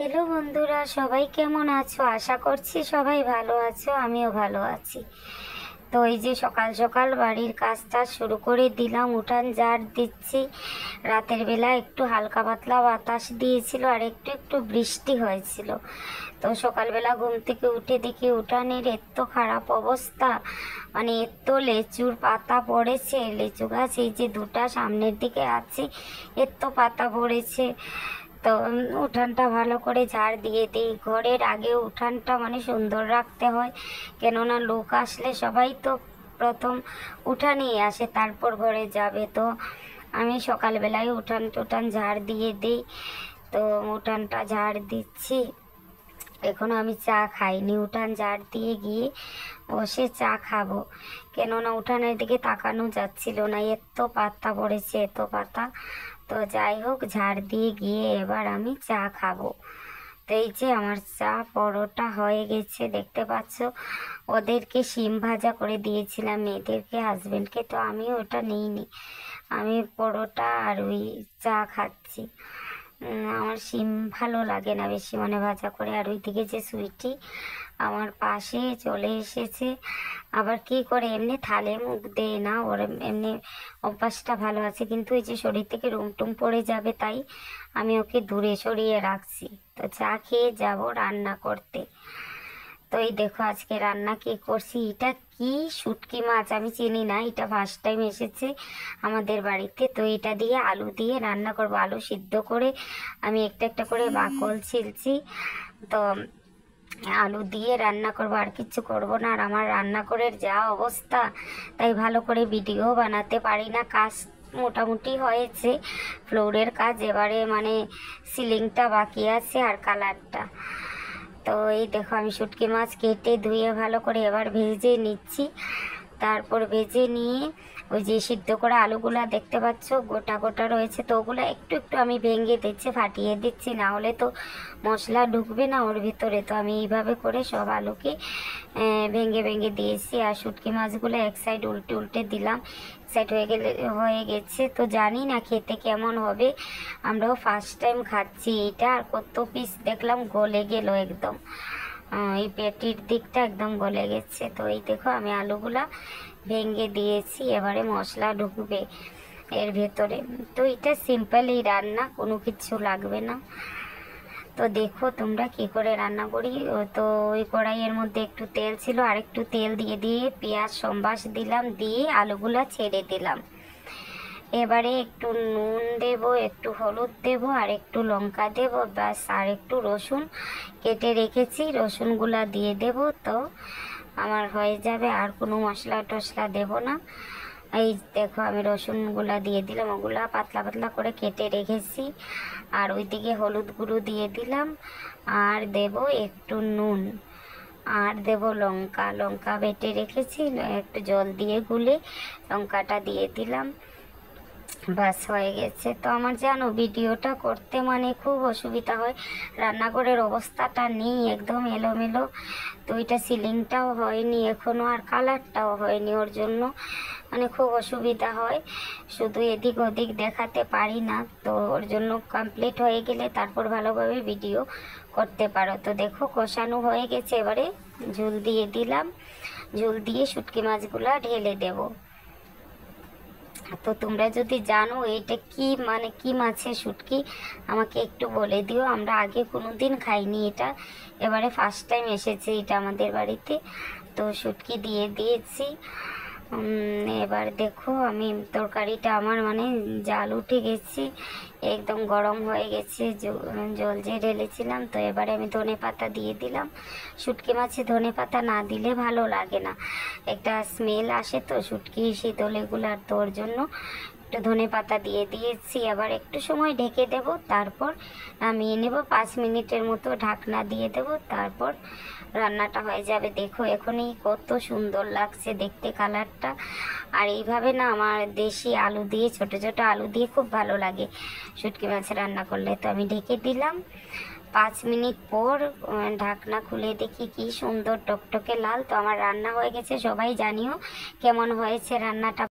Hello বন্ধুরা, সবাই কেমন আছো? আশা করছি সবাই ভালো আছো, আমিও ভালো আছি। তো এই যে সকাল সকাল বাড়ির কাজটা শুরু করে দিলাম, উঠান ঝাড় দিচ্ছি। রাতের বেলা একটু হালকা পাতলা বাতাস দিয়েছিল আর একটু একটু বৃষ্টি হয়েছিল। তো সকালবেলা ঘুম থেকে উঠে দেখি উঠানের এত খারাপ অবস্থা, মানে এত লেচুর পাতা পড়েছে। লিচু গাছ এই যে দুটা সামনের দিকে আছে, এত পাতা পড়েছে। তো উঠানটা ভালো করে ঝাড় দিয়ে দিই। ঘরের আগে উঠানটা মানে সুন্দর রাখতে হয়, কেননা লোক আসলে সবাই তো প্রথম উঠানেই আসে, তারপর ঘরে যাবে। তো আমি সকালবেলায় উঠান টুঠান ঝাড় দিয়ে দিই। তো উঠানটা ঝাড় দিচ্ছি। এখনো আমি চা খাইনি, উঠান ঝাড় দিয়ে গিয়ে বসে চা খাবো, কেননা উঠানের দিকে তাকানো যাচ্ছিল না, এত পাতা পড়েছে, এত পাতা। তো যাই হোক, ঝাড় দিয়ে গিয়ে এবার আমি চা খাবো। তো এই যে আমার চা পরোটা হয়ে গেছে, দেখতে পাচ্ছ। ওদেরকে শিম ভাজা করে দিয়েছিলাম, মেয়েদেরকে, হাজবেন্ডকে। তো আমি ওটা নিইনি, আমি পরোটা আর ওই চা খাচ্ছি। আমার শিম ভালো লাগে না বেশি, মানে ভাজা করে। আর ওইদিকে যে সুইটি আমার পাশে চলে এসেছে, আবার কি করে এমনি থালে মুখ দেয় না, ওর এমনি অভ্যাসটা ভালো আছে, কিন্তু এই যে শরীর থেকে রুমটুম পড়ে যাবে, তাই আমি ওকে দূরে সরিয়ে রাখছি। তো চা খেয়ে যাব রান্না করতে। তো এই দেখো আজকে রান্না কি করছি। এটা কি শুটকি মাছ, আমি চিনি না, এটা ফার্স্ট টাইম এসেছে আমাদের বাড়িতে। তো এটা দিয়ে আলু দিয়ে রান্না করবো, আলু সিদ্ধ করে আমি একটা একটা করে বাকল ছিলছি। তো আলু দিয়ে রান্না করবো, আর কিছু করব না। আর আমার রান্নাঘরের যা অবস্থা, তাই ভালো করে ভিডিও বানাতে পারি না। কাজ মোটামুটি হয়েছে, ফ্লোরের কাজ, এবারে মানে সিলিংটা বাকি আছে আর কালারটা। তো এই দেখো আমি শুটকি মাছ কেটে ধুয়ে ভালো করে এবার ভেজে নিচ্ছি। তারপর ভেজে নিয়ে ওই যে সিদ্ধ করা আলুগুলা দেখতে পাচ্ছ গোটা গোটা রয়েছে, তো ওগুলো একটু একটু আমি ভেঙে দিচ্ছি, ফাটিয়ে দিচ্ছি, না হলে তো মশলা ঢুকবে না ওর ভিতরে। তো আমি এইভাবে করে সব আলুকে ভেঙে ভেঙে দিয়েছি। আর শুটকি মাছগুলো এক সাইড উল্টে উল্টে দিলাম, সাইড হয়ে গেছে। তো জানি না খেতে কেমন হবে, আমরাও ফার্স্ট টাইম খাচ্ছি এটা। আর কত পিস দেখলাম গলে গেল একদম, এই পেটির দিকটা একদম গলে গেছে। তো এই দেখো আমি আলুগুলা ভেঙে দিয়েছি, এবারে মশলা ঢুকবে এর ভেতরে। তো এটা সিম্পলই রান্না, কোনো কিছু লাগবে না। তো দেখো তোমরা কি করে রান্না করি। তো ওই কড়াইয়ের মধ্যে একটু তেল ছিল, আর একটু তেল দিয়ে দিয়ে পেঁয়াজ সম্বাস দিলাম, দিয়ে আলুগুলা ছেড়ে দিলাম। এবারে একটু নুন দেব, একটু হলুদ দেব, আর একটু লঙ্কা দেব, ব্যাস। আর একটু রসুন কেটে রেখেছি, রসুনগুলা দিয়ে দেব। তো আমার হয়ে যাবে, আর কোনো মশলা টশলা দেব না। এই দেখো আমি রসুনগুলা দিয়ে দিলাম, ওগুলা পাতলা পাতলা করে কেটে রেখেছি। আর ওইদিকে হলুদ গুঁড়ো দিয়ে দিলাম, আর দেব একটু নুন, আর দেব লঙ্কা, লঙ্কা বেটে রেখেছি, একটু জল দিয়ে গুলে লঙ্কাটা দিয়ে দিলাম, বাস হয়ে গেছে। তো আমার জানো ভিডিওটা করতে মানে খুব অসুবিধা হয়, রান্নাঘরের অবস্থাটা নেই, একদম এলোমেলো। তো এটা সিলিংটাও হয়নি এখনও, আর কালারটাও হয়নি, ওর জন্য মানে খুব অসুবিধা হয়, শুধু এদিক ওদিক দেখাতে পারি না। তো ওর জন্য কমপ্লিট হয়ে গেলে তারপর ভালোভাবে ভিডিও করতে পারো। তো দেখো কষানো হয়ে গেছে, এবারে ঝোল দিয়ে দিলাম, ঝোল দিয়ে শুটকি মাছগুলো ঢেলে দেবো। তো তোমরা যদি জানো এটা কি মানে কি মাছের শুটকি, আমাকে একটু বলে দিও, আমরা আগে কোনো দিন খাইনি এটা, এবারে ফার্স্ট টাইম এসেছে এটা আমাদের বাড়িতে। তো শুটকি দিয়ে দিয়েছি। এবার দেখো আমি তরকারিটা আমার মানে জাল উঠে গেছি, একদম গরম হয়ে গেছে, জল যে ঢেলেছিলাম। তো এবারে আমি ধনে পাতা দিয়ে দিলাম। শুটকি মাছে ধনে পাতা না দিলে ভালো লাগে না, একটা স্মেল আসে তো শুটকি শীতলেগুলার, তো ওর জন্য একটু ধনে পাতা দিয়ে দিয়েছি। আবার একটু সময় ঢেকে দেব, তারপর নামিয়ে নেব, 5 মিনিটের মতো ঢাকনা দিয়ে দেব, তারপর রান্নাটা হয়ে যাবে। দেখো এখনই কত সুন্দর লাগছে দেখতে কালারটা। আর এইভাবে না আমার দেশি আলু দিয়ে, ছোট ছোট আলু দিয়ে খুব ভালো লাগে শুটকি মাছ রান্না করলে। তো আমি ঢেকে দিলাম, 5 মিনিট পর ঢাকনা খুলে দেখি কি সুন্দর টকটকে লাল। তো আমার রান্না হয়ে গেছে, সবাই জানিও কেমন হয়েছে রান্নাটা।